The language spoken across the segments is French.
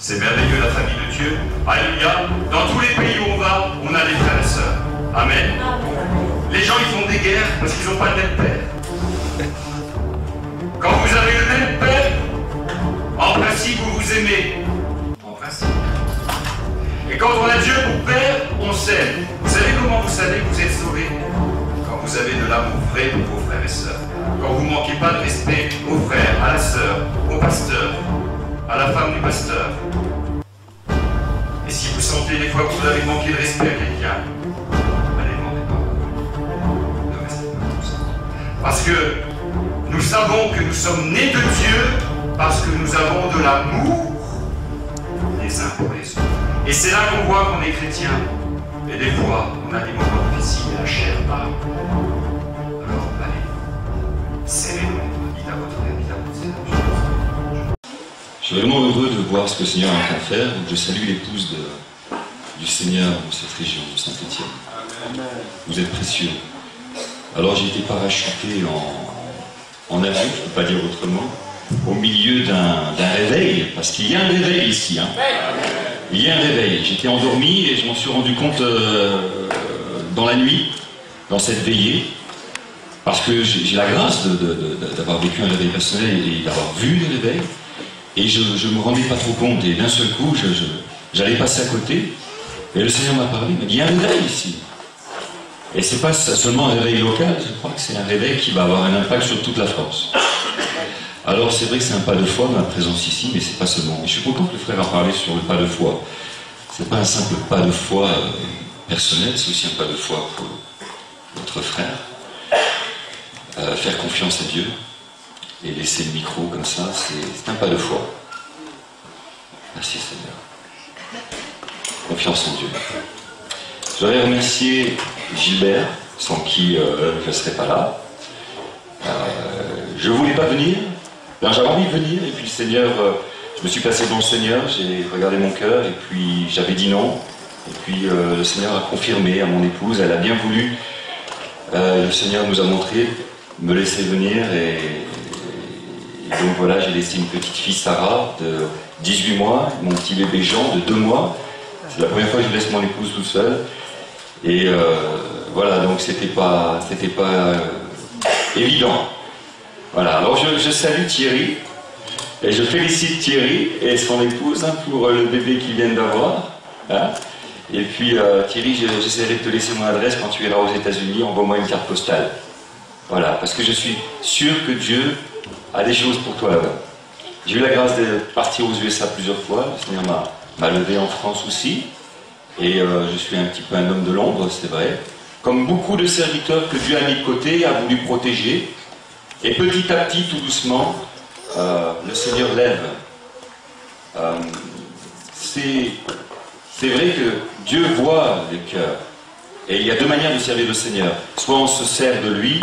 C'est merveilleux la famille de Dieu. Alléluia. Dans tous les pays où on va, on a des frères et sœurs. Amen. Les gens, ils font des guerres parce qu'ils n'ont pas le même père. Quand vous avez le même père, en principe, vous vous aimez. En principe. Et quand on a Dieu pour père, on s'aime. Vous savez comment vous savez que vous êtes sauvés? Quand vous avez de l'amour vrai pour vos frères et sœurs. Quand vous ne manquez pas de respect aux frères, à la sœur, au pasteur, à la femme du pasteur. Et si vous sentez des fois que vous avez manqué de respect à quelqu'un, allez, ne demandez pas. Ne restez pas comme ça. Parce que nous savons que nous sommes nés de Dieu parce que nous avons de l'amour les uns pour les autres. Et c'est là qu'on voit qu'on est chrétien. Et des fois, on a des moments difficiles et la chair parle. Alors, allez, serrez-nous, dites à votre frère, dites à votre sœur. Je suis vraiment heureux de voir ce que le Seigneur est en train de faire. Je salue l'épouse du Seigneur de cette région, de Saint-Étienne. Vous êtes précieux. Alors j'ai été parachuté en avion, je ne peux pas dire autrement, au milieu d'un réveil, parce qu'il y a un réveil ici. Hein. Il y a un réveil. J'étais endormi et je m'en suis rendu compte dans la nuit, dans cette veillée, parce que j'ai la grâce d'avoir vécu un réveil personnel et d'avoir vu le réveil. Et je ne me rendais pas trop compte, et d'un seul coup, j'allais passer à côté, et le Seigneur m'a parlé, il m'a dit, il y a un réveil ici. Et c'est pas seulement un réveil local, je crois que c'est un réveil qui va avoir un impact sur toute la France. Alors c'est vrai que c'est un pas de foi, ma présence ici, mais c'est pas seulement. Et je suis content que le frère a parlé sur le pas de foi. C'est pas un simple pas de foi personnel, c'est aussi un pas de foi pour notre frère. Faire confiance à Dieu. Et laisser le micro comme ça, c'est un pas de foi. Merci Seigneur. Confiance en Dieu. Je voudrais remercier Gilbert, sans qui je ne serais pas là. Je ne voulais pas venir, j'avais envie de venir, et puis le Seigneur, je me suis placé devant le Seigneur, j'ai regardé mon cœur, et puis j'avais dit non. Et puis le Seigneur a confirmé à mon épouse, elle a bien voulu. Le Seigneur nous a montré, me laisser venir, et donc voilà, j'ai laissé une petite fille Sarah de 18 mois, mon petit bébé Jean de 2 mois. C'est la première fois que je laisse mon épouse tout seul. Et voilà, donc c'était pas évident. Voilà, alors je salue Thierry, et je félicite Thierry et son épouse hein, pour le bébé qu'ils viennent d'avoir. Hein. Et puis Thierry, j'essaierai de te laisser mon adresse quand tu iras aux États-Unis, envoie-moi une carte postale. Voilà, parce que je suis sûr que Dieu a des choses pour toi là-bas. J'ai eu la grâce de partir aux USA plusieurs fois, le Seigneur m'a levé en France aussi, et je suis un petit peu un homme de l'ombre, c'est vrai. Comme beaucoup de serviteurs que Dieu a mis de côté, a voulu protéger, et petit à petit, tout doucement, le Seigneur lève. C'est vrai que Dieu voit les cœurs, et il y a 2 manières de servir le Seigneur. Soit on se sert de lui,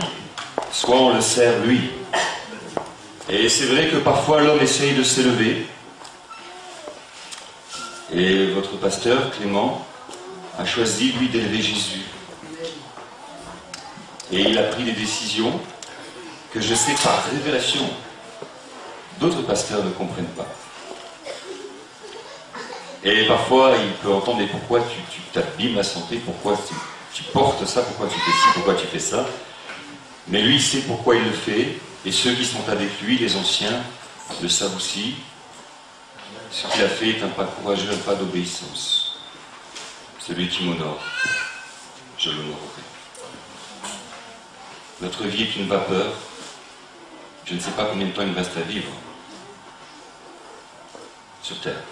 soit on le sert lui. Et c'est vrai que parfois l'homme essaye de s'élever. Et votre pasteur, Clément, a choisi, lui, d'élever Jésus. Et il a pris des décisions que je sais par révélation, d'autres pasteurs ne comprennent pas. Et parfois, il peut entendre, mais pourquoi tu t'abîmes la santé, pourquoi tu portes ça, pourquoi tu fais ci, pourquoi tu fais ça. Mais lui, il sait pourquoi il le fait. Et ceux qui sont avec lui, les anciens, le savent aussi. Ce qu'il a fait est un pas courageux, un pas d'obéissance. Celui qui m'honore, je l'honorerai. Notre vie est une vapeur. Je ne sais pas combien de temps il me reste à vivre sur terre.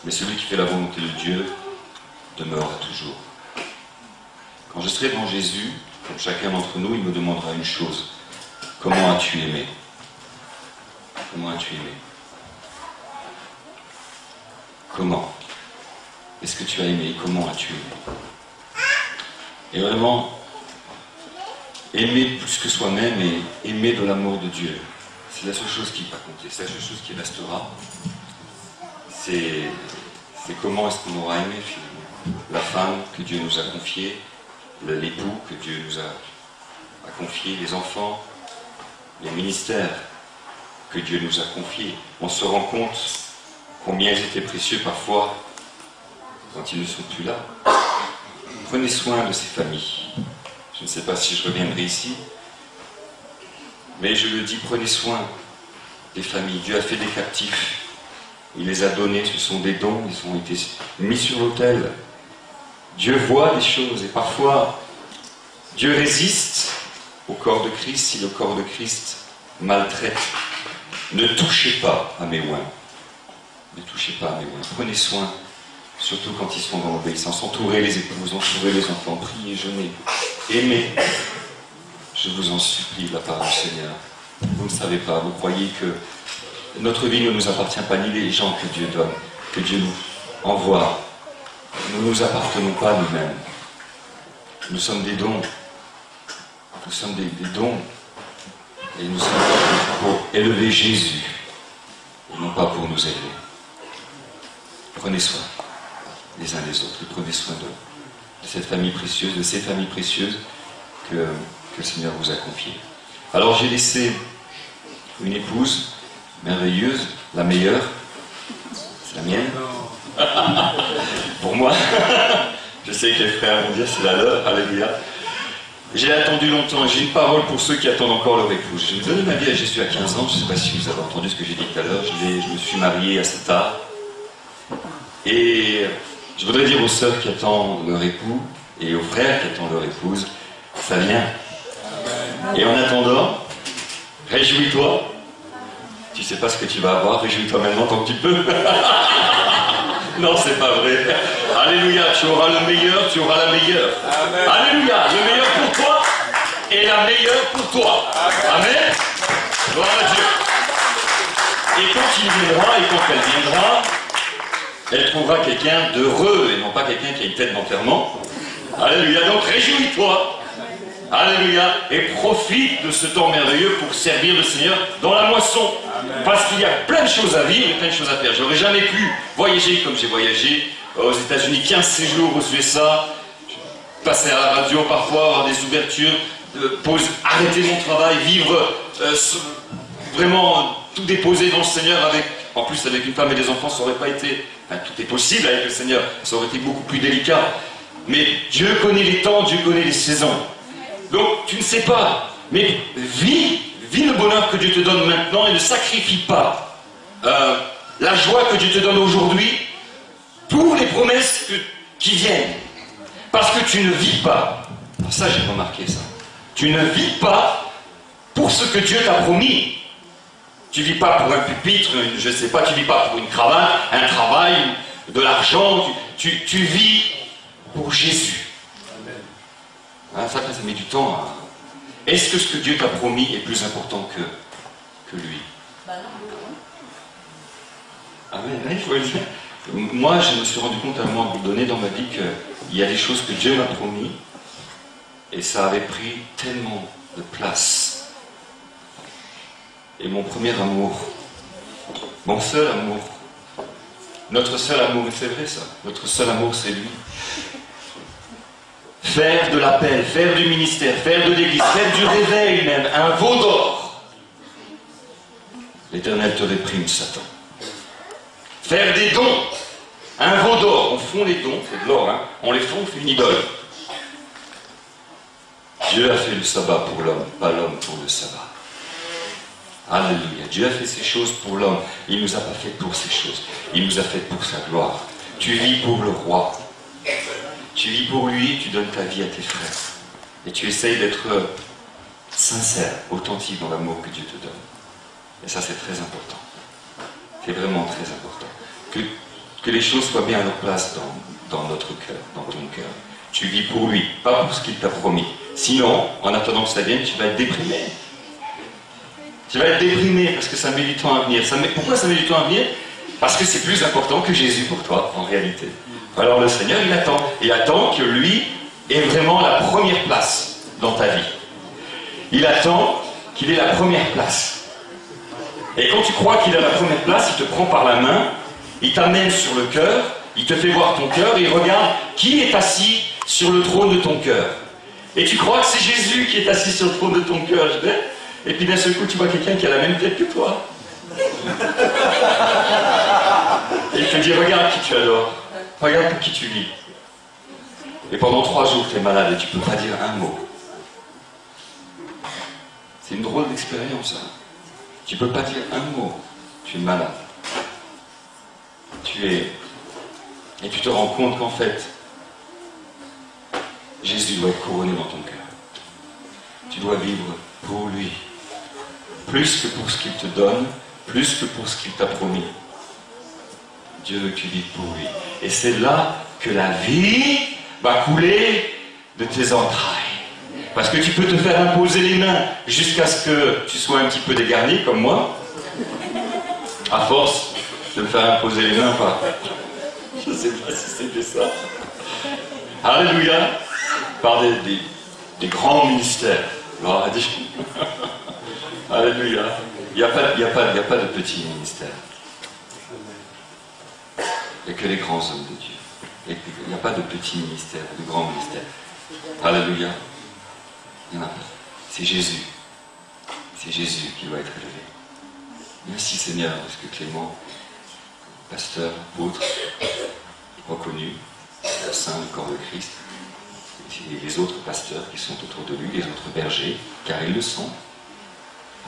Mais celui qui fait la volonté de Dieu demeurera toujours. Quand je serai devant Jésus, comme chacun d'entre nous, il me demandera une chose. Comment as-tu aimé? Comment as-tu aimé? Comment? Est-ce que tu as aimé? Comment as-tu aimé? Et vraiment, aimer plus que soi-même et aimer de l'amour de Dieu. C'est la seule chose qui va compter, c'est la seule chose qui restera. C'est comment est-ce qu'on aura aimé finalement la femme que Dieu nous a confiée, l'époux que Dieu nous a confié, les enfants, les ministères que Dieu nous a confiés. On se rend compte combien ils étaient précieux parfois quand ils ne sont plus là. Prenez soin de ces familles. Je ne sais pas si je reviendrai ici, mais je le dis, prenez soin des familles. Dieu a fait des captifs. Il les a donnés, ce sont des dons, ils ont été mis sur l'autel. Dieu voit des choses et parfois Dieu résiste au corps de Christ si le corps de Christ maltraite. Ne touchez pas à mes oins. Ne touchez pas à mes oins. Prenez soin, surtout quand ils sont dans l'obéissance. Entourez les épouses, entourez les enfants, priez, jeûnez, aimez. Je vous en supplie, de la part du Seigneur. Vous ne savez pas, vous croyez que notre vie ne nous appartient pas, ni les gens que Dieu donne, que Dieu nous envoie. Nous ne nous appartenons pas nous-mêmes. Nous sommes des dons. Nous sommes des dons. Et nous sommes là pour élever Jésus, et non pas pour nous élever. Prenez soin les uns des autres, et prenez soin de cette famille précieuse, de ces familles précieuses que le Seigneur vous a confiées. Alors j'ai laissé une épouse merveilleuse, la meilleure, c'est la mienne. Pour moi, je sais que les frères vont dire c'est la leur, alléluia. J'ai attendu longtemps, j'ai une parole pour ceux qui attendent encore leur épouse. J'ai donné ma vie à Jésus à 15 ans, je ne sais pas si vous avez entendu ce que j'ai dit tout à l'heure, je me suis marié assez tard. Et je voudrais dire aux sœurs qui attendent leur époux et aux frères qui attendent leur épouse, ça vient. Et en attendant, réjouis-toi. Tu ne sais pas ce que tu vas avoir, réjouis-toi maintenant tant que tu peux. Non, c'est pas vrai. Alléluia, tu auras le meilleur, tu auras la meilleure. Amen. Alléluia, le meilleur pour toi et la meilleure pour toi. Amen. Gloire à Dieu. Et quand il viendra, et quand elle viendra, elle trouvera quelqu'un d'heureux et non pas quelqu'un qui a une tête d'enterrement. Alléluia, donc réjouis-toi. Alléluia, et profite de ce temps merveilleux pour servir le Seigneur dans la moisson. Amen. Parce qu'il y a plein de choses à vivre et plein de choses à faire. J'aurais jamais pu voyager comme j'ai voyagé aux États-Unis, 15 séjours aux USA, passer à la radio parfois, avoir des ouvertures, arrêter mon travail, vivre vraiment tout déposer dans le Seigneur avec, en plus avec une femme et des enfants, ça n'aurait pas été, enfin, tout est possible avec le Seigneur, ça aurait été beaucoup plus délicat. Mais Dieu connaît les temps, Dieu connaît les saisons. Donc, tu ne sais pas, mais vis le bonheur que Dieu te donne maintenant et ne sacrifie pas la joie que Dieu te donne aujourd'hui pour les promesses qui viennent. Parce que tu ne vis pas, alors ça j'ai remarqué ça, tu ne vis pas pour ce que Dieu t'a promis. Tu ne vis pas pour un pupitre, je ne sais pas, tu ne vis pas pour une cravate, un travail, de l'argent, tu vis pour Jésus. Ah, ça met du temps. Hein. Est-ce que ce que Dieu t'a promis est plus important que lui? Amen. Il faut le dire. Moi, je me suis rendu compte à un moment donné dans ma vie qu'il y a des choses que Dieu m'a promis et ça avait pris tellement de place. Et mon premier amour, mon seul amour, notre seul amour, et c'est vrai ça, notre seul amour c'est lui. Faire de l'appel, faire du ministère, faire de l'église, faire du réveil même, un veau d'or. L'Éternel te réprime, Satan. Faire des dons, un veau d'or. On fond les dons, c'est de l'or, hein. On les fond, on fait une idole. Dieu a fait le sabbat pour l'homme, pas l'homme pour le sabbat. Alléluia. Dieu a fait ces choses pour l'homme. Il ne nous a pas fait pour ces choses. Il nous a fait pour sa gloire. Tu vis pour le roi. Tu vis pour lui, tu donnes ta vie à tes frères. Et tu essayes d'être sincère, authentique dans l'amour que Dieu te donne. Et ça, c'est très important. C'est vraiment très important. Que les choses soient bien à leur place dans notre cœur, dans ton cœur. Tu vis pour lui, pas pour ce qu'il t'a promis. Sinon, en attendant que ça vienne, tu vas être déprimé. Tu vas être déprimé parce que ça met du temps à venir. Pourquoi ça met du temps à venir? Parce que c'est plus important que Jésus pour toi, en réalité. Alors le Seigneur, il attend. Il attend que lui ait vraiment la première place dans ta vie. Il attend qu'il ait la première place. Et quand tu crois qu'il a la première place, il te prend par la main, il t'amène sur le cœur, il te fait voir ton cœur, et il regarde qui est assis sur le trône de ton cœur. Et tu crois que c'est Jésus qui est assis sur le trône de ton cœur, et puis d'un seul coup, tu vois quelqu'un qui a la même tête que toi. Il te dit, regarde qui tu adores, regarde pour qui tu vis. Et pendant 3 jours, tu es malade et tu ne peux pas dire un mot. C'est une drôle d'expérience, hein. Tu ne peux pas dire un mot, tu es malade. Et tu te rends compte qu'en fait, Jésus doit être couronné dans ton cœur. Tu dois vivre pour lui. Plus que pour ce qu'il te donne, plus que pour ce qu'il t'a promis. Dieu veut que tu vives pour lui. Et c'est là que la vie va couler de tes entrailles. Parce que tu peux te faire imposer les mains jusqu'à ce que tu sois un petit peu dégarni comme moi. À force de me faire imposer les mains par... Je ne sais pas si c'était ça. Alléluia. Par des grands ministères. Gloire à Dieu. Alléluia. Il n'y a pas de petits ministères. Il n'y a que les grands hommes de Dieu. Il n'y a pas de petits ministères, de grands ministères. Alléluia. Il n'y en a pas. C'est Jésus. C'est Jésus qui doit être élevé. Merci Seigneur, parce que Clément, pasteur, apôtre, reconnu, saint du corps de Christ, et les autres pasteurs qui sont autour de lui, les autres bergers, car ils le sont,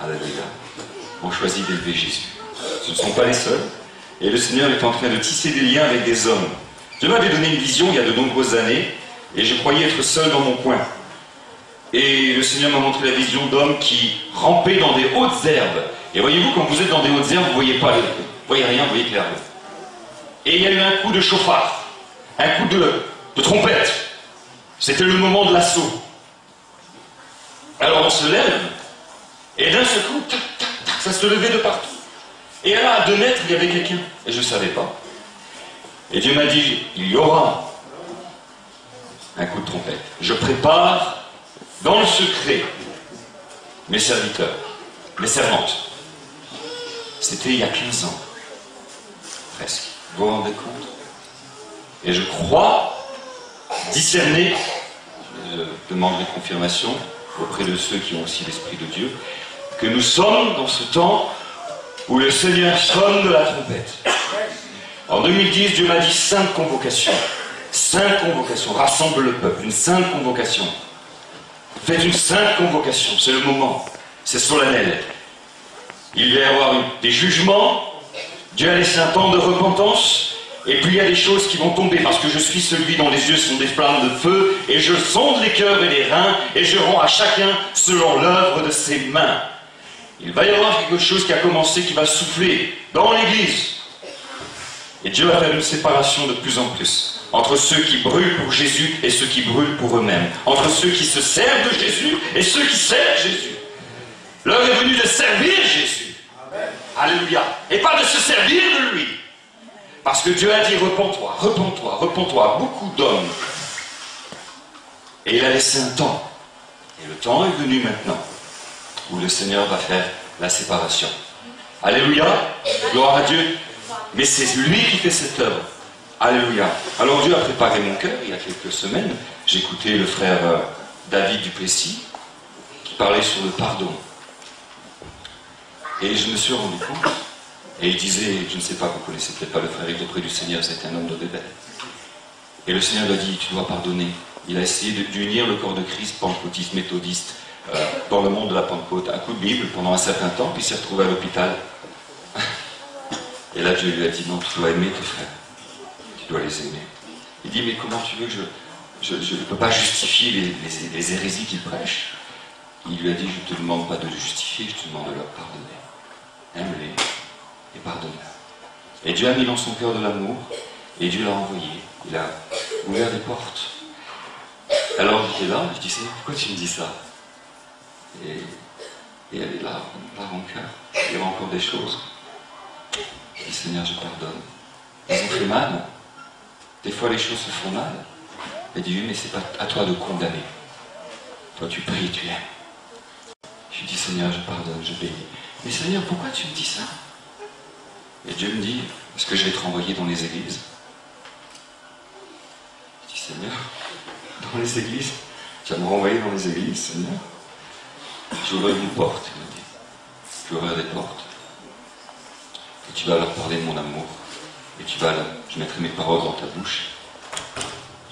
alléluia, ont choisi d'élever Jésus. Ce ne sont pas les seuls, et le Seigneur est en train de tisser des liens avec des hommes. Dieu m'avait donné une vision il y a de nombreuses années, et je croyais être seul dans mon coin. Et le Seigneur m'a montré la vision d'hommes qui rampaient dans des hautes herbes. Et voyez-vous, quand vous êtes dans des hautes herbes, vous ne voyez pas, vous voyez rien, vous voyez clair. Et il y a eu un coup de chauffard, un coup de trompette. C'était le moment de l'assaut. Alors on se lève, et d'un seul coup, tac, tac, tac, ça se levait de partout. Et là, à 2 mètres, il y avait quelqu'un. Et je ne savais pas. Et Dieu m'a dit, il y aura un coup de trompette. Je prépare dans le secret mes serviteurs, mes servantes. C'était il y a 15 ans. Presque. Vous vous rendez compte? Et je crois discerner, je demanderai confirmation auprès de ceux qui ont aussi l'Esprit de Dieu, que nous sommes dans ce temps où le Seigneur sonne de la trompette. En 2010, Dieu m'a dit 5 convocations. 5 convocations. Rassemble le peuple. Une 5 convocations. Faites une 5 convocations. C'est le moment. C'est solennel. Il va y avoir des jugements. Dieu a laissé un temps de repentance. Et puis il y a des choses qui vont tomber. Parce que je suis celui dont les yeux sont des flammes de feu. Et je sonde les cœurs et les reins. Et je rends à chacun selon l'œuvre de ses mains. Il va y avoir quelque chose qui a commencé, qui va souffler dans l'Église. Et Dieu va faire une séparation de plus en plus entre ceux qui brûlent pour Jésus et ceux qui brûlent pour eux-mêmes. Entre ceux qui se servent de Jésus et ceux qui servent Jésus. L'heure est venue de servir Jésus. Amen. Alléluia. Et pas de se servir de lui. Parce que Dieu a dit, repens-toi, repens-toi, repens-toi à beaucoup d'hommes. Et il a laissé un temps. Et le temps est venu maintenant où le Seigneur va faire la séparation. Alléluia. Gloire à Dieu. Mais c'est lui qui fait cette œuvre. Alléluia. Alors Dieu a préparé mon cœur il y a quelques semaines. J'écoutais le frère David Duplessis qui parlait sur le pardon. Et je me suis rendu compte. Et il disait, je ne sais pas, vous connaissez peut-être pas le frère, il était auprès du Seigneur, c'était un homme de Bébel. Et le Seigneur lui a dit, tu dois pardonner. Il a essayé d'unir le corps de Christ, pentecôtiste, méthodiste, dans le monde de la Pentecôte, un coup de Bible pendant un certain temps, puis il s'est retrouvé à l'hôpital. Et là, Dieu lui a dit, non, tu dois aimer tes frères. Tu dois les aimer. Il dit, mais comment tu veux que je ne peux pas justifier les hérésies qu'ils prêchent? Il lui a dit, je ne te demande pas de les justifier, je te demande de leur pardonner. Aime-les et pardonne-leur. Et Dieu a mis dans son cœur de l'amour, et Dieu l'a envoyé. Il a ouvert des portes. Alors j'étais là, je disais, pourquoi tu me dis ça? Et elle est là en cœur. Il y a encore des choses. Je dis, Seigneur, je pardonne. Ils ont fait mal. Des fois, les choses se font mal. Elle dit, oui, mais c'est pas à toi de condamner. Toi, tu pries, tu aimes. Je dis, Seigneur, je pardonne, je bénis. Mais Seigneur, pourquoi tu me dis ça? Et Dieu me dit, parce que je vais te renvoyer dans les églises. Je dis, Seigneur, dans les églises, tu vas me renvoyer dans les églises, Seigneur. J'ouvre une porte, il me dit. J'ouvre des portes. Et tu vas leur parler de mon amour. Et je mettrai mes paroles dans ta bouche.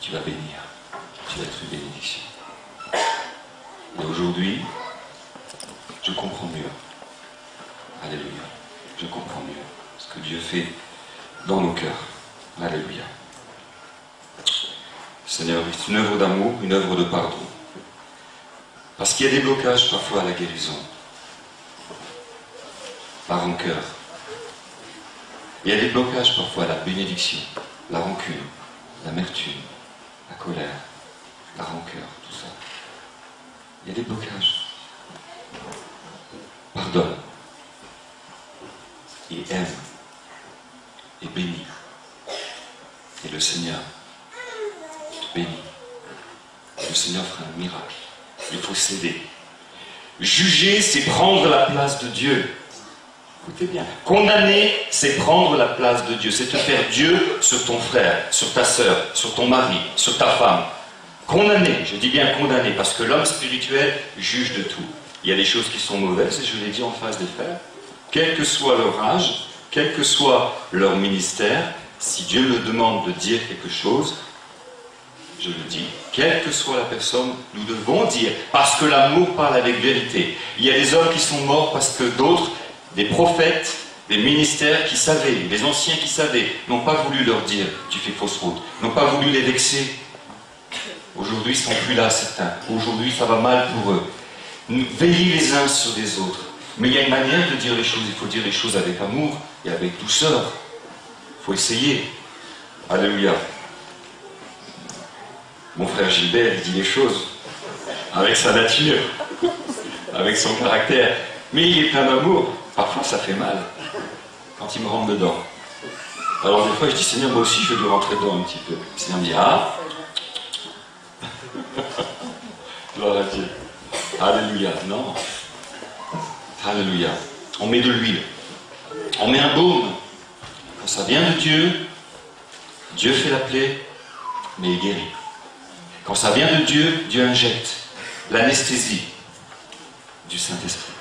Tu vas bénir. Tu vas être une bénédiction. Et aujourd'hui, je comprends mieux. Alléluia. Je comprends mieux ce que Dieu fait dans nos cœurs. Alléluia. Seigneur, c'est une œuvre d'amour, une œuvre de pardon. Parce qu'il y a des blocages parfois à la guérison. La rancœur. Il y a des blocages parfois à la bénédiction, la rancune, l'amertume, la colère, la rancœur, tout ça. Il y a des blocages. Pardonne. Et aime. Et bénis. Et le Seigneur te bénit. Et le Seigneur fera un miracle. Il faut céder. Juger, c'est prendre la place de Dieu. Écoutez bien. Condamner, c'est prendre la place de Dieu. C'est te faire Dieu sur ton frère, sur ta sœur, sur ton mari, sur ta femme. Condamner, je dis bien condamner, parce que l'homme spirituel juge de tout. Il y a des choses qui sont mauvaises, et je l'ai dit en face des frères. Quel que soit leur âge, quel que soit leur ministère, si Dieu me demande de dire quelque chose, je le dis. Quelle que soit la personne, nous devons dire, parce que l'amour parle avec vérité. Il y a des hommes qui sont morts parce que d'autres, des prophètes, des ministères qui savaient, les anciens qui savaient, n'ont pas voulu leur dire « tu fais fausse route », n'ont pas voulu les vexer. Aujourd'hui, ils ne sont plus là, certains. Aujourd'hui, ça va mal pour eux. Veillez les uns sur les autres. Mais il y a une manière de dire les choses. Il faut dire les choses avec amour et avec douceur. Il faut essayer. Alléluia. Mon frère Gilbert, il dit les choses avec sa nature, avec son caractère. Mais il est plein d'amour. Parfois, ça fait mal quand il me rentre dedans. Alors des fois, je dis, Seigneur, moi aussi, je veux lui rentrer dedans un petit peu. Le Seigneur me dit, ah. Gloire à Dieu. Alléluia. Non. Alléluia. On met de l'huile. On met un baume. Quand ça vient de Dieu, Dieu fait la plaie, mais il guérit. Quand ça vient de Dieu, Dieu injecte l'anesthésie du Saint-Esprit.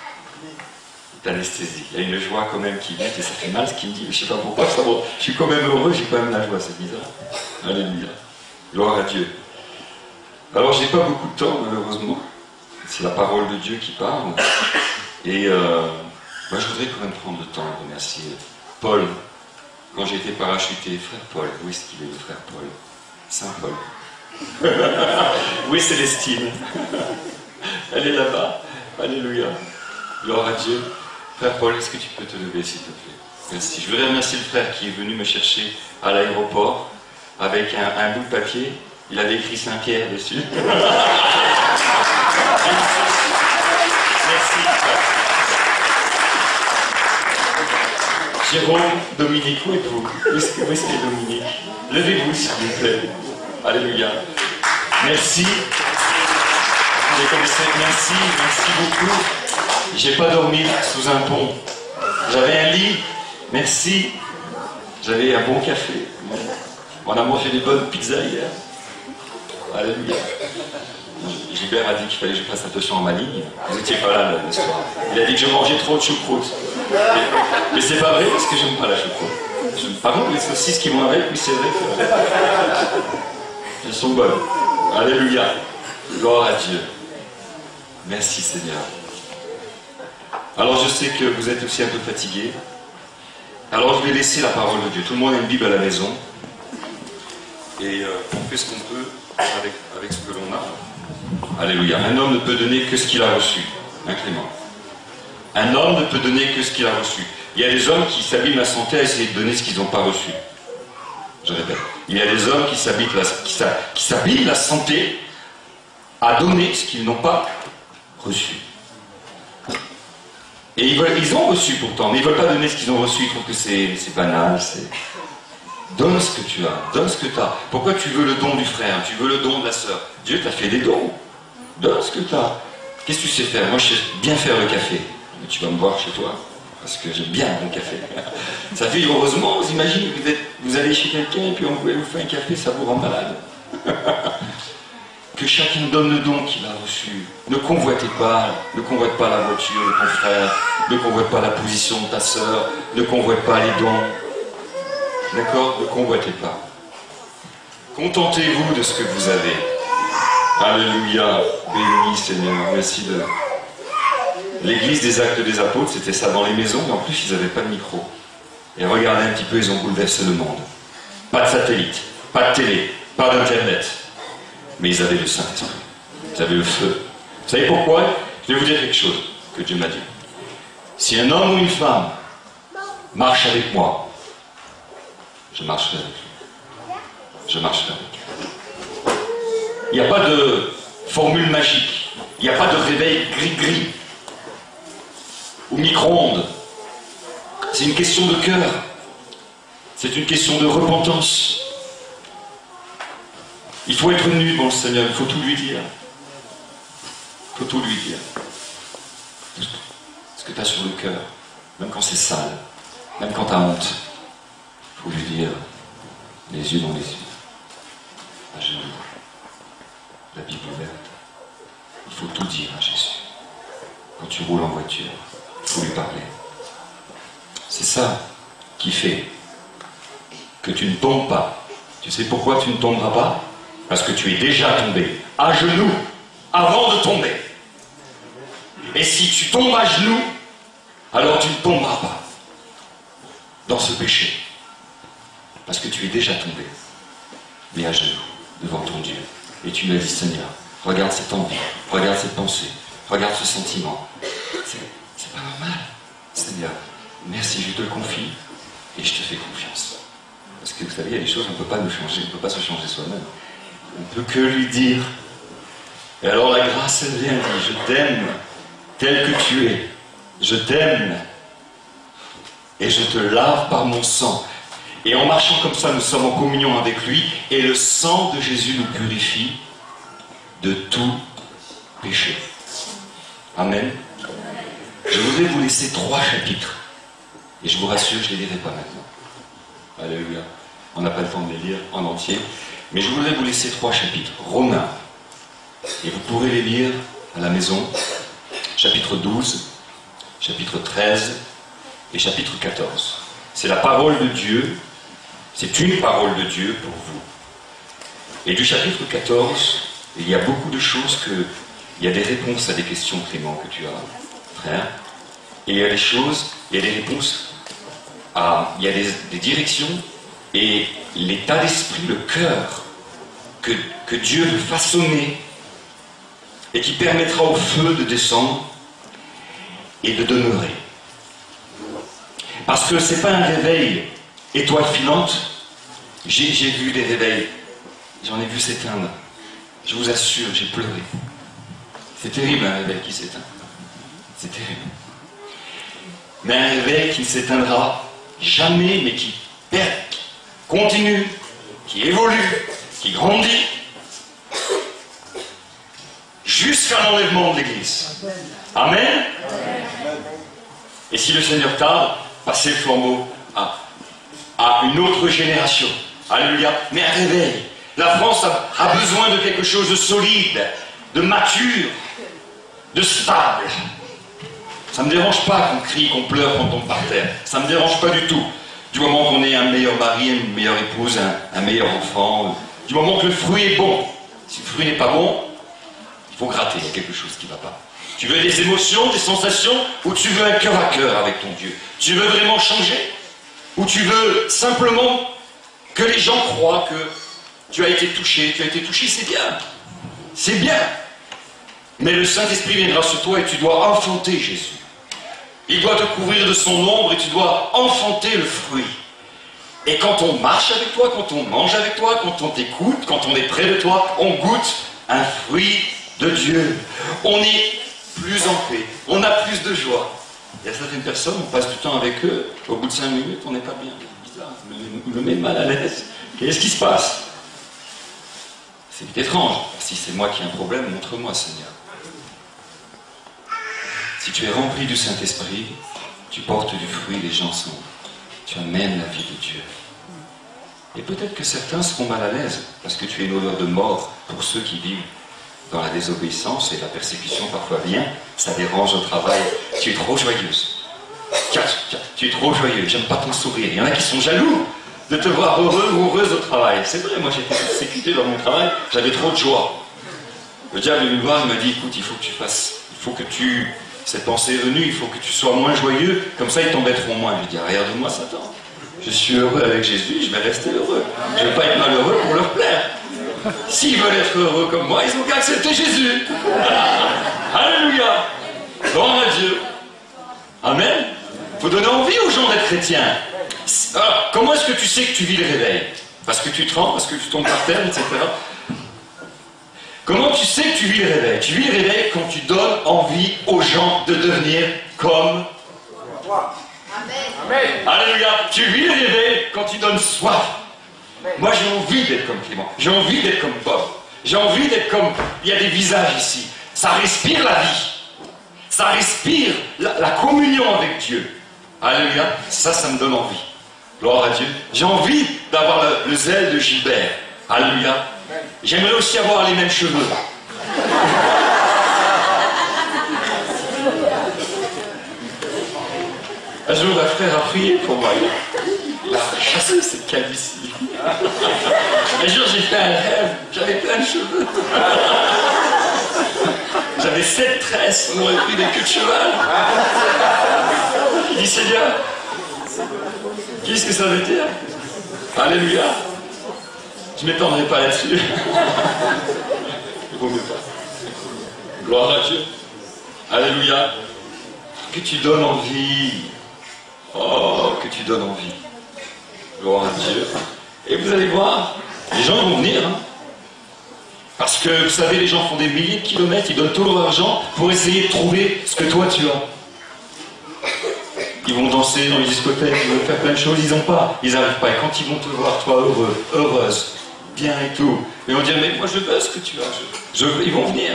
L'anesthésie. Il y a une joie quand même qui vient, et ça fait mal ce qu'il me dit, mais je ne sais pas pourquoi, ça va. Je suis quand même heureux, j'ai quand même la joie, c'est bizarre. Alléluia. Gloire à Dieu. Alors, je n'ai pas beaucoup de temps, malheureusement. C'est la parole de Dieu qui parle. Et moi, je voudrais quand même prendre le temps de remercier Paul. Quand j'ai été parachuté, frère Paul, où est-ce qu'il est, le frère Paul? Saint Paul. Oui, Célestine. Elle est là-bas. Alléluia. Gloire à Dieu. Frère Paul, est-ce que tu peux te lever, s'il te plaît? Merci. Je voudrais remercier le frère qui est venu me chercher à l'aéroport avec un bout de papier. Il avait écrit Saint-Pierre dessus. Merci. Jérôme, Dominique, où êtes-vous? Où est-ce que Dominique? Levez-vous, s'il vous plaît. Alléluia. Merci. Merci beaucoup. J'ai pas dormi sous un pont. J'avais un lit. Merci. J'avais un bon café. On a mangé des bonnes pizzas hier. Alléluia. Gilbert a dit qu'il fallait que je fasse attention à ma ligne. Vous n'étiez pas là le soir. Il a dit que je mangeais trop de choucroute. Mais c'est pas vrai parce que j'aime pas la choucroute. Par contre, les saucisses qui vont avec, oui, c'est vrai que elles sont bonnes. Alléluia. Gloire à Dieu. Merci Seigneur. Alors je sais que vous êtes aussi un peu fatigués. Alors je vais laisser la parole de Dieu. Tout le monde a une Bible à la maison. Et on fait ce qu'on peut avec ce que l'on a. Alléluia. Un homme ne peut donner que ce qu'il a reçu. Hein, Clément? Un homme ne peut donner que ce qu'il a reçu. Il y a des hommes qui s'abîment la santé à essayer de donner ce qu'ils n'ont pas reçu. Je répète. Il y a des hommes qui s'abîment la santé à donner ce qu'ils n'ont pas reçu. Et ils ont reçu pourtant, mais ils ne veulent pas donner ce qu'ils ont reçu. Ils trouvent que c'est banal. Donne ce que tu as, donne ce que tu as. Pourquoi tu veux le don du frère? Tu veux le don de la sœur? Dieu t'a fait des dons. Donne ce que tu as. Qu'est-ce que tu sais faire? Moi, je sais bien faire le café. Mais tu vas me voir chez toi, parce que j'aime bien mon café. Ça fait, heureusement, vous imaginez, vous allez chez quelqu'un et puis on vous fait un café, ça vous rend malade. Que chacun donne le don qu'il a reçu. Ne convoite pas la voiture de ton frère, ne convoite pas la position de ta sœur, ne convoite pas les dons. D'accord? Ne convoitez pas. Contentez-vous de ce que vous avez. Alléluia. Béni Seigneur. Merci de... L'église des Actes des Apôtres, c'était ça dans les maisons, mais en plus ils n'avaient pas de micro. Et regardez un petit peu, ils ont bouleversé le monde. Pas de satellite, pas de télé, pas d'internet. Mais ils avaient le Saint-Esprit. Ils avaient le feu. Vous savez pourquoi? Je vais vous dire quelque chose que Dieu m'a dit. Si un homme ou une femme marche avec moi, je marcherai avec lui. Je marcherai avec lui. Il n'y a pas de formule magique. Il n'y a pas de réveil gris-gris ou micro-ondes. C'est une question de cœur. C'est une question de repentance. Il faut être nu devant le Seigneur. Il faut tout lui dire. Il faut tout lui dire. Ce que tu as sur le cœur, même quand c'est sale, même quand tu as honte, il faut lui dire, les yeux dans les yeux, à genoux, la Bible ouverte. Il faut tout dire à Jésus. Quand tu roules en voiture, il faut lui parler. C'est ça qui fait que tu ne tombes pas. Tu sais pourquoi tu ne tomberas pas? Parce que tu es déjà tombé, à genoux, avant de tomber. Et si tu tombes à genoux, alors tu ne tomberas pas dans ce péché. Parce que tu es déjà tombé, mais à genoux, devant ton Dieu. Et tu lui as dit, Seigneur, regarde cette envie, regarde cette pensée, regarde ce sentiment. C'est pas normal. Seigneur, merci, je te le confie, et je te fais confiance. Parce que vous savez, il y a des choses, on ne peut pas nous changer, on ne peut pas se changer soi-même. On ne peut que lui dire. Et alors la grâce, elle vient, elle dit, je t'aime tel que tu es. Je t'aime. Et je te lave par mon sang. Et en marchant comme ça, nous sommes en communion avec lui. Et le sang de Jésus nous purifie de tout péché. Amen. Je voudrais vous laisser 3 chapitres. Et je vous rassure, je ne les lirai pas maintenant. Alléluia. On n'a pas le temps de les lire en entier. Mais je voudrais vous laisser 3 chapitres. Romains. Et vous pourrez les lire à la maison. Chapitre 12, chapitre 13 et chapitre 14. C'est la parole de Dieu. C'est une parole de Dieu pour vous. Et du chapitre 14, il y a beaucoup de choses que... Il y a des réponses à des questions, Clément, que tu as, frère. Et il y a des choses, il y a des réponses à... Il y a des directions et l'état d'esprit, le cœur que Dieu veut façonner et qui permettra au feu de descendre et de demeurer. Parce que ce n'est pas un réveil étoile filante. J'ai vu des réveils, j'en ai vu s'éteindre. Je vous assure, j'ai pleuré. C'est terrible un réveil qui s'éteint. C'est terrible. Mais un réveil qui ne s'éteindra jamais, mais qui continue, qui évolue, qui grandit, jusqu'à l'enlèvement de l'Église. Amen. Et si le Seigneur tarde, passez le flambeau à une autre génération. Alléluia. Mais un réveil. La France a besoin de quelque chose de solide, de mature, de stable. Ça ne me dérange pas qu'on crie, qu'on pleure quand on tombe par terre. Ça ne me dérange pas du tout. Du moment qu'on ait un meilleur mari, une meilleure épouse, un meilleur enfant. Du moment que le fruit est bon. Si le fruit n'est pas bon, il faut gratter, il y a quelque chose qui ne va pas. Tu veux des émotions, des sensations, ou tu veux un cœur à cœur avec ton Dieu? Tu veux vraiment changer? Ou tu veux simplement que les gens croient que tu as été touché, c'est bien. C'est bien. Mais le Saint-Esprit viendra sur toi et tu dois enfanter Jésus. Il doit te couvrir de son ombre et tu dois enfanter le fruit. Et quand on marche avec toi, quand on mange avec toi, quand on t'écoute, quand on est près de toi, on goûte un fruit de Dieu. On est plus en paix, on a plus de joie. Il y a certaines personnes, on passe du temps avec eux, au bout de 5 minutes, on n'est pas bien. C'est bizarre, ça me met mal à l'aise. Qu'est-ce qui se passe? C'est étrange. Si c'est moi qui ai un problème, montre-moi, Seigneur. Si tu es rempli du Saint-Esprit, tu portes du fruit, les gens sont... Tu amènes la vie de Dieu. Et peut-être que certains seront mal à l'aise, parce que tu es une odeur de mort pour ceux qui vivent dans la désobéissance, et la persécution parfois vient, ça dérange au travail. Tu es trop joyeuse. Tu es trop joyeuse, j'aime pas ton sourire. Il y en a qui sont jaloux de te voir heureux ou heureuse au travail. C'est vrai, moi j'étais persécuté dans mon travail, j'avais trop de joie. Le diable est venu me voir, il m'a dit, écoute, il faut que tu fasses, cette pensée est venue, il faut que tu sois moins joyeux, comme ça ils t'embêteront moins. Je dis, regarde-moi Satan, je suis heureux avec Jésus, je vais rester heureux. Je ne vais pas être malheureux pour leur plaire. S'ils veulent être heureux comme moi, ils n'ont qu'à accepter Jésus. Alléluia. Gloire à Dieu. Amen. Il faut donner envie aux gens d'être chrétiens. Alors, comment est-ce que tu sais que tu vis le réveil? Parce que tu trembles, parce que tu tombes par terre, etc. Comment tu sais que tu vis le réveil? Tu vis le réveil quand tu donnes envie aux gens de devenir comme toi. Amen. Alléluia. Tu vis le réveil quand tu donnes soif. Amen. Moi j'ai envie d'être comme Clément. J'ai envie d'être comme Bob. J'ai envie d'être comme... Il y a des visages ici. Ça respire la vie. Ça respire la communion avec Dieu. Alléluia. Ça me donne envie. Gloire à Dieu. J'ai envie d'avoir le zèle de Gilbert. Alléluia. J'aimerais aussi avoir les mêmes cheveux. Un jour, un frère a prié pour moi. Il a chassé cette calvitie. Un jour, j'ai fait un rêve. J'avais plein de cheveux. J'avais 7 tresses. On aurait pris des queues de cheval. Il dit, Seigneur, qu'est-ce que ça veut dire? Alléluia. Je ne m'étendrai pas là-dessus. Il vaut mieux pas. Gloire à Dieu. Alléluia. Que tu donnes envie. Oh, que tu donnes envie. Gloire à Dieu. Et vous allez voir, les gens vont venir. Hein. Parce que, vous savez, les gens font des milliers de kilomètres, ils donnent tout leur argent pour essayer de trouver ce que toi tu as. Ils vont danser dans les discothèques, ils vont faire plein de choses, ils n'ont pas. Ils n'arrivent pas. Et quand ils vont te voir, toi, heureux, heureuse, bien et tout, ils vont dire, mais moi je veux ce que tu as. Ils vont venir.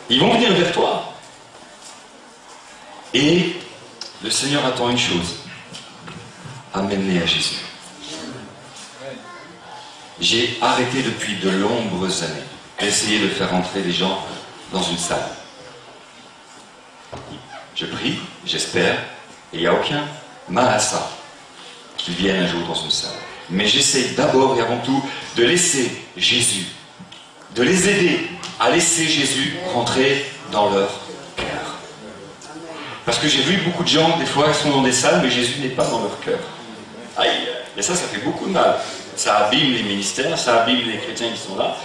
Ils vont venir vers toi. Et le Seigneur attend une chose. Amène-les à Jésus. J'ai arrêté depuis de nombreuses années d'essayer de faire entrer les gens dans une salle. Je prie, j'espère, et il n'y a aucun mal à ça qu'ils viennent un jour dans une salle. Mais j'essaie d'abord et avant tout de laisser Jésus, de les aider à laisser Jésus rentrer dans leur cœur. Parce que j'ai vu beaucoup de gens, des fois, ils sont dans des salles, mais Jésus n'est pas dans leur cœur. Aïe, et ça fait beaucoup de mal. Ça abîme les ministères, ça abîme les chrétiens qui sont là.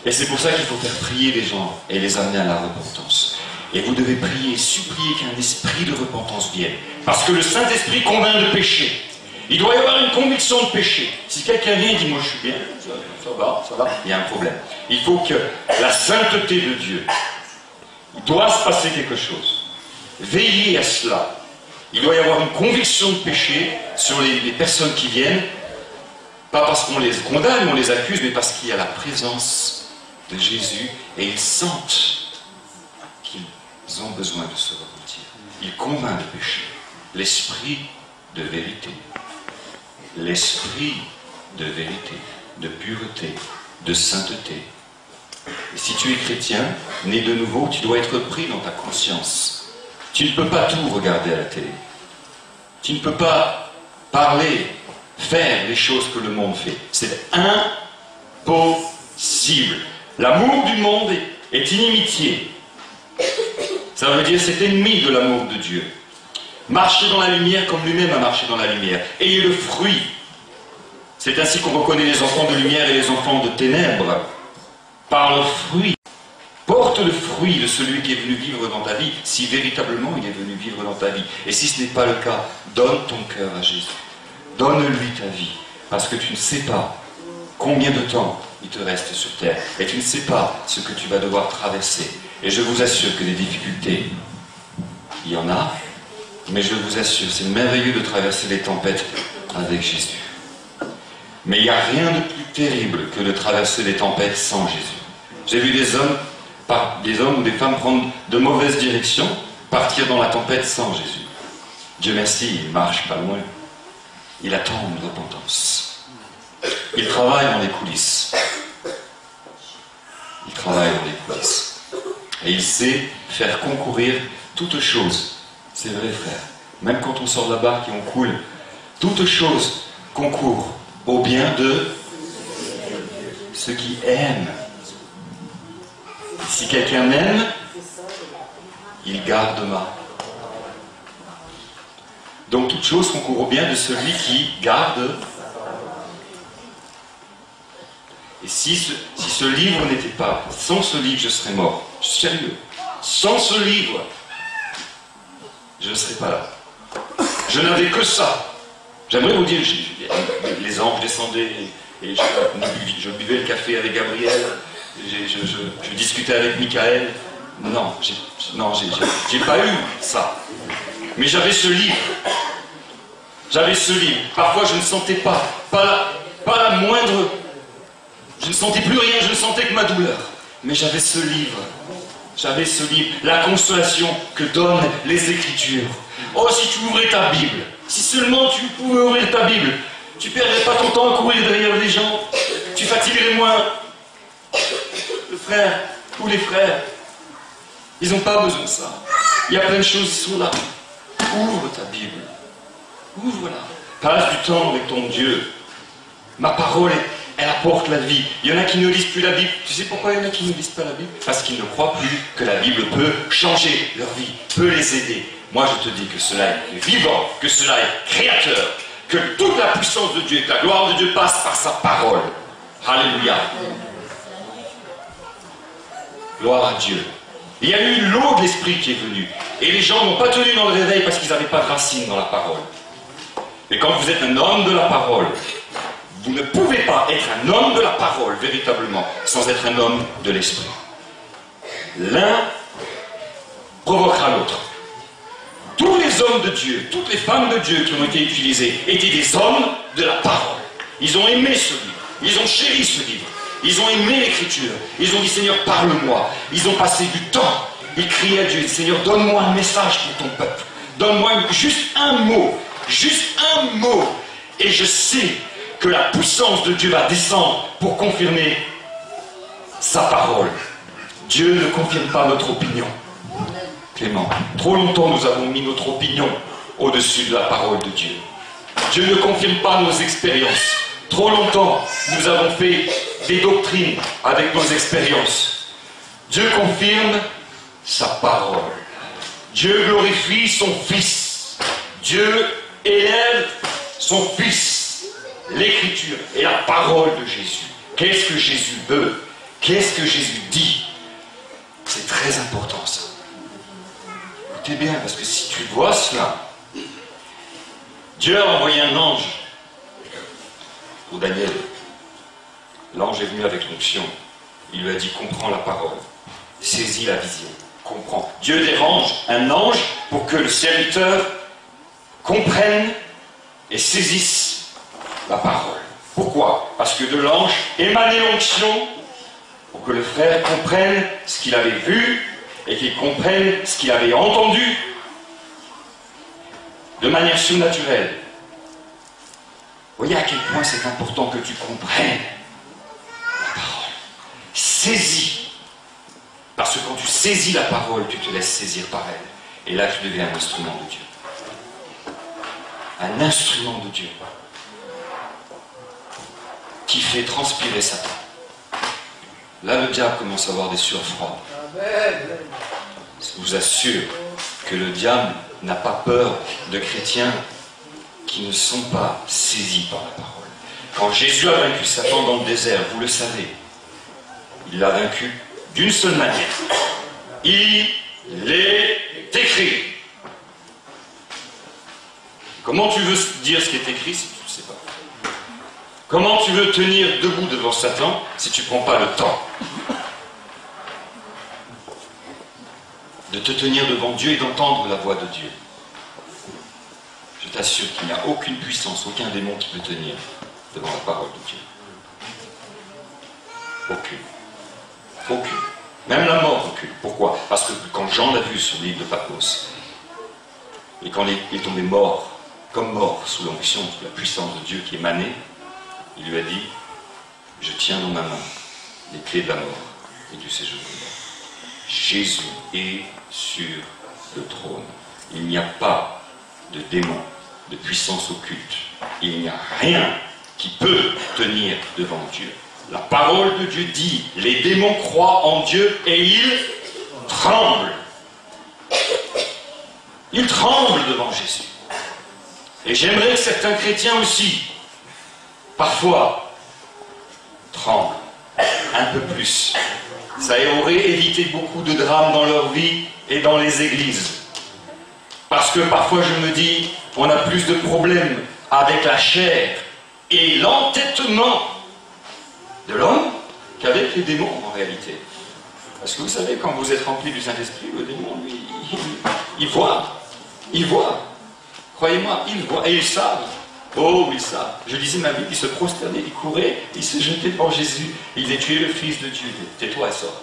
Et c'est pour ça qu'il faut faire prier les gens et les amener à la repentance. Et vous devez prier, supplier qu'un esprit de repentance vienne. Parce que le Saint-Esprit convainc de péché. Il doit y avoir une conviction de péché. Si quelqu'un vient et dit, moi je suis bien, ça va, il y a un problème. Il faut que la sainteté de Dieu, il doit se passer quelque chose. Veillez à cela. Il doit y avoir une conviction de péché sur les personnes qui viennent. Pas parce qu'on les condamne, on les accuse, mais parce qu'il y a la présence de Jésus et ils sentent qu'ils ont besoin de se repentir. Il convainc de péché. L'esprit de vérité. L'esprit de vérité, de pureté, de sainteté. Et si tu es chrétien, né de nouveau, tu dois être pris dans ta conscience. Tu ne peux pas tout regarder à la télé. Tu ne peux pas parler, faire les choses que le monde fait. C'est impossible. L'amour du monde est inimitié. Ça veut dire c'est ennemi de l'amour de Dieu. Marchez dans la lumière comme lui-même a marché dans la lumière. Ayez le fruit. C'est ainsi qu'on reconnaît les enfants de lumière et les enfants de ténèbres. Par leur fruit. Porte le fruit de celui qui est venu vivre dans ta vie, si véritablement il est venu vivre dans ta vie. Et si ce n'est pas le cas, donne ton cœur à Jésus. Donne-lui ta vie. Parce que tu ne sais pas combien de temps il te reste sur terre. Et tu ne sais pas ce que tu vas devoir traverser. Et je vous assure que des difficultés, il y en a. Mais je vous assure, c'est merveilleux de traverser les tempêtes avec Jésus. Mais il n'y a rien de plus terrible que de traverser des tempêtes sans Jésus. J'ai vu des hommes ou des femmes prendre de mauvaises directions, partir dans la tempête sans Jésus. Dieu merci, il ne marche pas loin. Il attend une repentance. Il travaille dans les coulisses. Il travaille dans les coulisses. Et il sait faire concourir toutes choses. C'est vrai, frère. Même quand on sort de la barque et on coule, toutes choses concourt au bien de ceux qui aiment. Si quelqu'un m'aime, il garde ma. Donc toute chose concourt au bien de celui qui garde. Et si ce livre n'était pas, sans ce livre je serais mort. Je suis sérieux. Sans ce livre, je ne serais pas là. Je n'avais que ça. J'aimerais vous dire, les anges descendaient et je buvais le café avec Gabriel, je discutais avec Michael. Non, j'ai pas eu ça. Mais j'avais ce livre. J'avais ce livre. Parfois je ne sentais pas la moindre. Je ne sentais plus rien, je ne sentais que ma douleur. Mais j'avais ce livre. J'avais ce livre, la consolation que donnent les Écritures. Oh, si tu ouvrais ta Bible, si seulement tu pouvais ouvrir ta Bible, tu ne perdrais pas ton temps à courir derrière les gens, tu fatiguerais moins. Le frère, tous les frères, ils n'ont pas besoin de ça. Il y a plein de choses qui sont là. Ouvre ta Bible. Ouvre-la. Passe du temps avec ton Dieu. Ma parole, elle apporte la vie. Il y en a qui ne lisent plus la Bible. Tu sais pourquoi il y en a qui ne lisent pas la Bible? Parce qu'ils ne croient plus que la Bible peut changer leur vie, peut les aider. Moi, je te dis que cela est vivant, que cela est créateur, que toute la puissance de Dieu, que la gloire de Dieu passe par sa parole. Alléluia. Gloire à Dieu. Il y a eu l'eau de l'Esprit qui est venue. Et les gens n'ont pas tenu dans le réveil parce qu'ils n'avaient pas de racines dans la parole. Et quand vous êtes un homme de la parole, vous ne pouvez pas être un homme de la parole, véritablement, sans être un homme de l'Esprit. L'un provoquera l'autre. Tous les hommes de Dieu, toutes les femmes de Dieu qui ont été utilisés étaient des hommes de la parole. Ils ont aimé ce livre. Ils ont chéri ce livre. Ils ont aimé l'Écriture. Ils ont dit, Seigneur, parle-moi. Ils ont passé du temps. Ils criaient à Dieu, Seigneur, donne-moi un message pour ton peuple. Donne-moi juste un mot. Juste un mot. Et je sais que la puissance de Dieu va descendre pour confirmer sa parole. Dieu ne confirme pas notre opinion. Clément, trop longtemps nous avons mis notre opinion au-dessus de la parole de Dieu. Dieu ne confirme pas nos expériences. Trop longtemps nous avons fait des doctrines avec nos expériences. Dieu confirme sa parole. Dieu glorifie son Fils. Dieu élève son Fils. L'Écriture et la parole de Jésus. Qu'est-ce que Jésus veut? Qu'est-ce que Jésus dit? C'est très important ça. Écoutez bien, parce que si tu vois cela, Dieu a envoyé un ange pour Daniel. L'ange est venu avec l'onction. Il lui a dit, comprends la parole, saisis la vision, comprends. Dieu dérange un ange pour que le serviteur comprenne et saisisse la parole. Pourquoi? Parce que de l'ange émanait l'onction pour que le frère comprenne ce qu'il avait vu et qu'il comprenne ce qu'il avait entendu de manière surnaturelle. Voyez à quel point c'est important que tu comprennes la parole. Saisis. Parce que quand tu saisis la parole, tu te laisses saisir par elle. Et là, tu deviens un instrument de Dieu. Un instrument de Dieu qui fait transpirer Satan. Là, le diable commence à avoir des sueurs froides. Je vous assure que le diable n'a pas peur de chrétiens qui ne sont pas saisis par la parole. Quand Jésus a vaincu Satan dans le désert, vous le savez, il l'a vaincu d'une seule manière. Il est écrit. Comment tu veux dire ce qui est écrit si tu ne sais pas? Comment tu veux tenir debout devant Satan si tu ne prends pas le temps de te tenir devant Dieu et d'entendre la voix de Dieu? Je t'assure qu'il n'y a aucune puissance, aucun démon qui peut tenir devant la parole de Dieu. Aucune. Aucune. Même la mort recule. Pourquoi? Parce que quand Jean l'a vu sur l'île de Patmos, et quand il est tombé mort, comme mort, sous l'onction, sous la puissance de Dieu qui émanait, il lui a dit, je tiens dans ma main les clés de la mort et du séjour de la mort. Jésus est sur le trône. Il n'y a pas de démon de puissance occulte. Il n'y a rien qui peut tenir devant Dieu. La parole de Dieu dit, les démons croient en Dieu et ils tremblent. Ils tremblent devant Jésus. Et j'aimerais que certains chrétiens aussi, parfois, tremblent un peu plus. Ça aurait évité beaucoup de drames dans leur vie et dans les églises. Parce que parfois je me dis, on a plus de problèmes avec la chair et l'entêtement de l'homme qu'avec les démons en réalité. Parce que vous savez, quand vous êtes rempli du Saint-Esprit, le démon, lui, il voit. Il voit. Croyez-moi, il voit. Et ils savent. Oh, ils savent. Je lisais ma Bible, il se prosternait, il courait, il se jetait devant Jésus. Il disait, tu es le Fils de Dieu. Tais-toi et sors.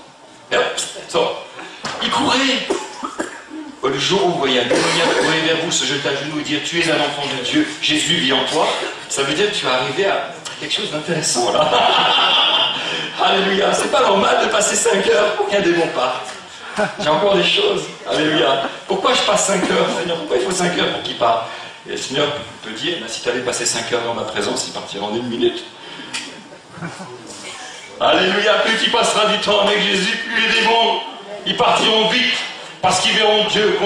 Et hop, sors. Il courait. Le jour où vous voyez un démoniaque courir vers vous, se jeter à genoux et dire, tu es un enfant de Dieu, Jésus vit en toi, ça veut dire que tu es arrivé à quelque chose d'intéressant là. Alléluia. C'est pas normal de passer 5 heures pour qu'un démon parte. J'ai encore des choses. Alléluia. Pourquoi je passe 5 heures, Seigneur? Pourquoi il faut 5 heures pour qu'il parte? Et le Seigneur peut dire, si tu avais passé 5 heures dans ma présence, il partirait en 1 minute. Alléluia. Plus tu passeras du temps avec Jésus, plus les démons, ils partiront vite. Parce qu'ils verront Dieu.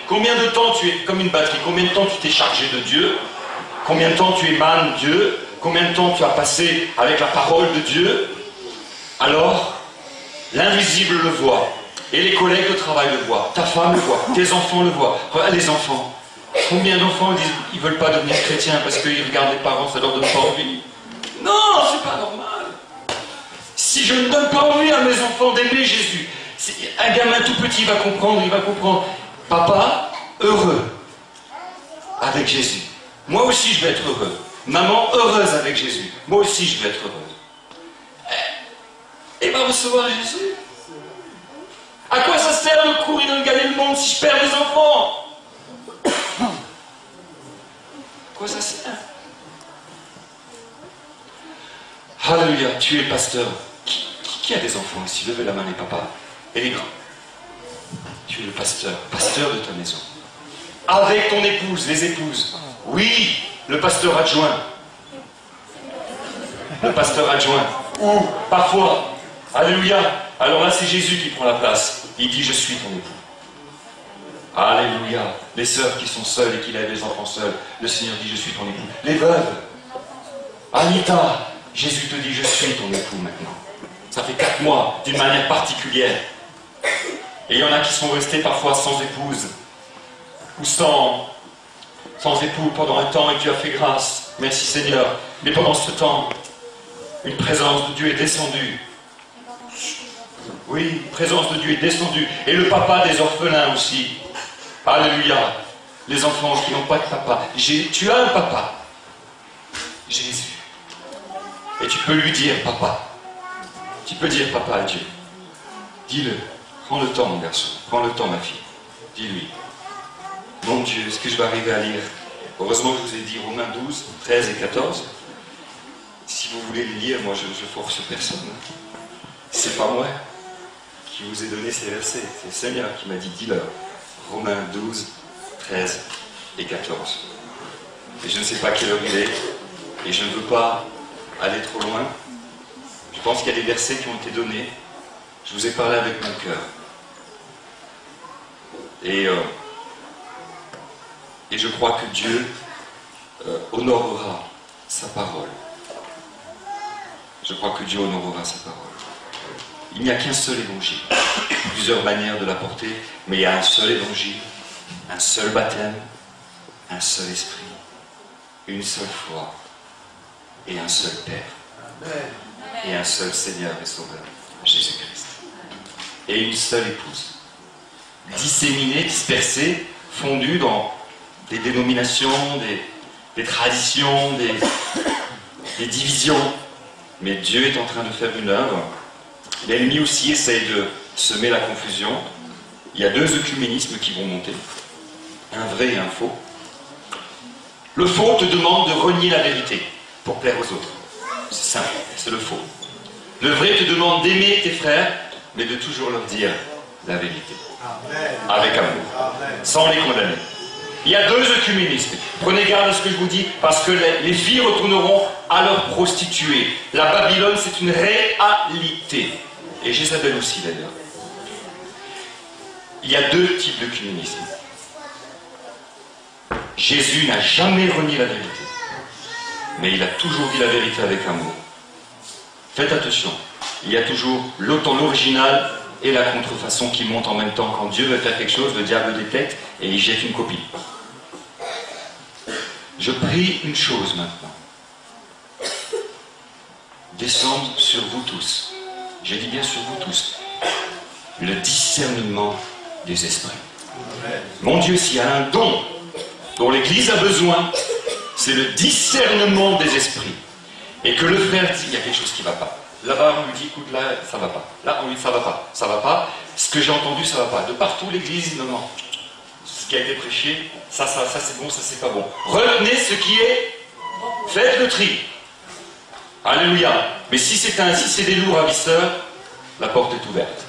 Combien de temps tu es comme une batterie? Combien de temps tu t'es chargé de Dieu? Combien de temps tu émanes Dieu? Combien de temps tu as passé avec la parole de Dieu? Alors, l'invisible le voit. Et les collègues de travail le voient. Ta femme le voit. Tes enfants le voient. Regarde les enfants. Combien d'enfants disent qu'ils ne veulent pas devenir chrétiens parce qu'ils regardent les parents, ça leur donne pas envie? Non, c'est pas normal. Si je ne donne pas envie à mes enfants d'aimer Jésus, un gamin tout petit va comprendre, il va comprendre. Papa, heureux avec Jésus. Moi aussi je vais être heureux. Maman, heureuse avec Jésus. Moi aussi je vais être heureuse. Et va recevoir Jésus. À quoi ça sert de courir et de gagner le monde si je perds mes enfants? À quoi ça sert? Alléluia, tu es pasteur. Qui a des enfants ici? Levez la main les papas. Et les grands. Tu es le pasteur de ta maison. Avec ton épouse, les épouses. Oui, le pasteur adjoint. Le pasteur adjoint. Ou, parfois, alléluia, alors là c'est Jésus qui prend la place. Il dit, je suis ton époux. Alléluia. Les sœurs qui sont seules et qui lèvent les enfants seuls, le Seigneur dit, je suis ton époux. Les veuves. Anita, Jésus te dit, je suis ton époux maintenant. Ça fait 4 mois, d'une manière particulière. Et il y en a qui sont restés parfois sans épouse, ou sans époux pendant un temps, et Dieu a fait grâce. Merci Seigneur. Mais pendant ce temps, une présence de Dieu est descendue. Oui, une présence de Dieu est descendue. Et le papa des orphelins aussi. Alléluia. Les enfants qui n'ont pas de papa. Tu as un papa. Jésus. Et tu peux lui dire papa. Tu peux dire papa à Dieu. Dis-le. Prends le temps, mon garçon. Prends le temps, ma fille. Dis-lui. Mon Dieu, est-ce que je vais arriver à lire? Heureusement que je vous ai dit Romains 12, 13 et 14. Si vous voulez les lire, moi je force personne. C'est pas moi qui vous ai donné ces versets. C'est le Seigneur qui m'a dit, dis-leur. Romains 12, 13 et 14. Et je ne sais pas quelle heure il est. Et je ne veux pas aller trop loin. Je pense qu'il y a des versets qui ont été donnés. Je vous ai parlé avec mon cœur. Et je crois que Dieu honorera sa parole. Je crois que Dieu honorera sa parole. Il n'y a qu'un seul évangile. Plusieurs manières de l'apporter, mais il y a un seul évangile, un seul baptême, un seul esprit, une seule foi et un seul Père. Et un seul Seigneur et Sauveur, Jésus-Christ. Et une seule épouse. Disséminée, dispersée, fondue dans des dénominations, des traditions, des divisions. Mais Dieu est en train de faire une œuvre. L'ennemi aussi essaye de semer la confusion. Il y a 2 œcuménismes qui vont monter. Un vrai et un faux. Le faux te demande de renier la vérité pour plaire aux autres. C'est simple, c'est le faux. Le vrai te demande d'aimer tes frères, mais de toujours leur dire la vérité. Avec amour, sans les condamner. Il y a deux œcuménismes. Prenez garde à ce que je vous dis, parce que les filles retourneront à leurs prostituées. La Babylone, c'est une réalité. Et Jézabel aussi, d'ailleurs. Il y a deux types d'œcuménisme. Jésus n'a jamais renié la vérité. Mais il a toujours dit la vérité avec amour. Faites attention. Il y a toujours l'autant l'original et la contrefaçon qui montent en même temps. Quand Dieu veut faire quelque chose, le diable détecte et il jette une copie. Je prie une chose maintenant. Descendre sur vous tous. Je dis bien sur vous tous. Le discernement des esprits. Mon Dieu, s'il y a un don dont l'Église a besoin, c'est le discernement des esprits. Et que le frère dit, il y a quelque chose qui ne va pas. Là-bas, on lui dit, écoute, là, ça ne va pas. Là, on lui dit, ça ne va pas. Ça ne va pas. Ce que j'ai entendu, ça ne va pas. De partout, l'Église, non, non. Ce qui a été prêché, ça c'est bon, ça c'est pas bon. Retenez ce qui est, faites le tri. Alléluia. Mais si c'est des lourds ravisseurs, la porte est ouverte.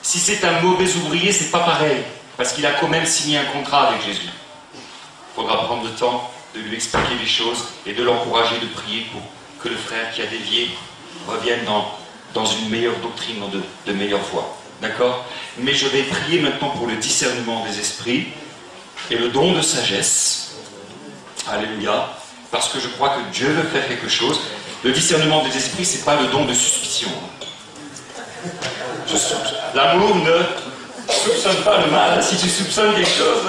Si c'est un mauvais ouvrier, c'est pas pareil. Parce qu'il a quand même signé un contrat avec Jésus. Il faudra prendre le temps de lui expliquer les choses et de l'encourager, de prier pour que le frère qui a dévié revienne dans une meilleure doctrine, dans de meilleures voies. D'accord? Mais je vais prier maintenant pour le discernement des esprits et le don de sagesse. Alléluia. Parce que je crois que Dieu veut faire quelque chose. Le discernement des esprits, ce n'est pas le don de suspicion. L'amour ne soupçonne pas le mal. Si tu soupçonnes quelque chose...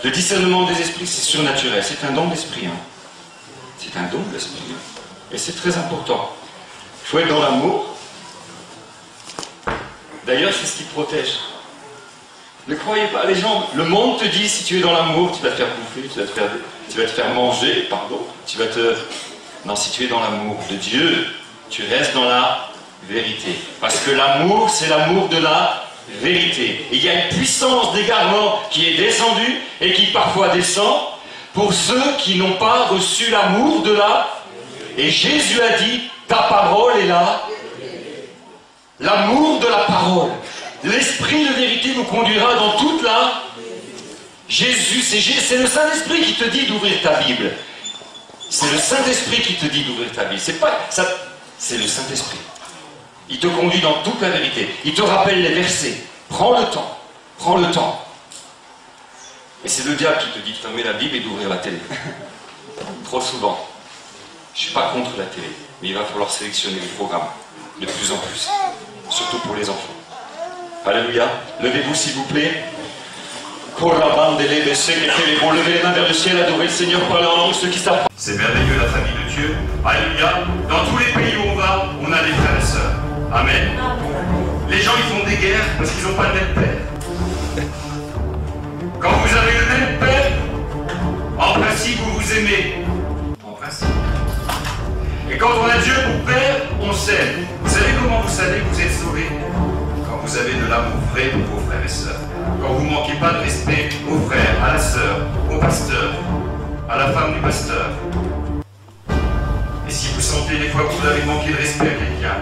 Le discernement des esprits, c'est surnaturel. C'est un don d'esprit. Hein. C'est un don d'esprit. Et c'est très important. Il faut être dans l'amour. D'ailleurs, c'est ce qui te protège. Ne croyez pas, les gens, le monde te dit, si tu es dans l'amour, tu vas te faire bouffer, tu vas te faire manger, pardon, Non, si tu es dans l'amour de Dieu, tu restes dans la vérité. Parce que l'amour, c'est l'amour de la vérité. Et il y a une puissance d'égarement qui est descendue et qui parfois descend pour ceux qui n'ont pas reçu l'amour de la... Et Jésus a dit, ta parole est là. L'amour de la parole. L'esprit de vérité nous conduira dans toute la... Jésus, c'est le Saint-Esprit qui te dit d'ouvrir ta Bible. C'est le Saint-Esprit qui te dit d'ouvrir ta Bible. C'est pas ça, c'est le Saint-Esprit. Il te conduit dans toute la vérité. Il te rappelle les versets. Prends le temps. Prends le temps. Et c'est le diable qui te dit de fermer la Bible et d'ouvrir la télé. Trop souvent. Je ne suis pas contre la télé, mais il va falloir sélectionner les programmes de plus en plus. Surtout pour les enfants. Alléluia. Levez-vous s'il vous plaît. Levez les mains vers le ciel, adorez le Seigneur, parlez en langue, ceux qui savent. C'est merveilleux la famille de Dieu. Alléluia. Dans tous les pays où on va, on a des frères et sœurs. Amen. Les gens ils font des guerres parce qu'ils n'ont pas le même père. Quand vous avez le même père, en principe vous vous aimez. En principe. Et quand on a Dieu pour père, on s'aime. Vous savez comment vous savez que vous êtes sauvés? Quand vous avez de l'amour vrai pour vos frères et sœurs. Quand vous ne manquez pas de respect aux frères, à la sœur, au pasteur, à la femme du pasteur. Et si vous sentez des fois que vous avez manqué de respect à quelqu'un,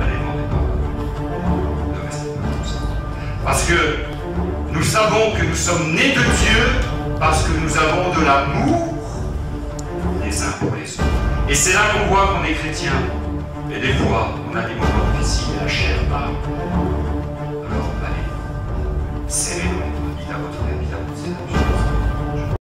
allez, ne demandez pas. Ne restez pas comme ça. Parce que nous savons que nous sommes nés de Dieu parce que nous avons de l'amour les uns pour les autres. Et c'est là qu'on voit qu'on est chrétien. Et des fois, on a des moments difficiles, la chair parle. Alors, allez, serrez-nous.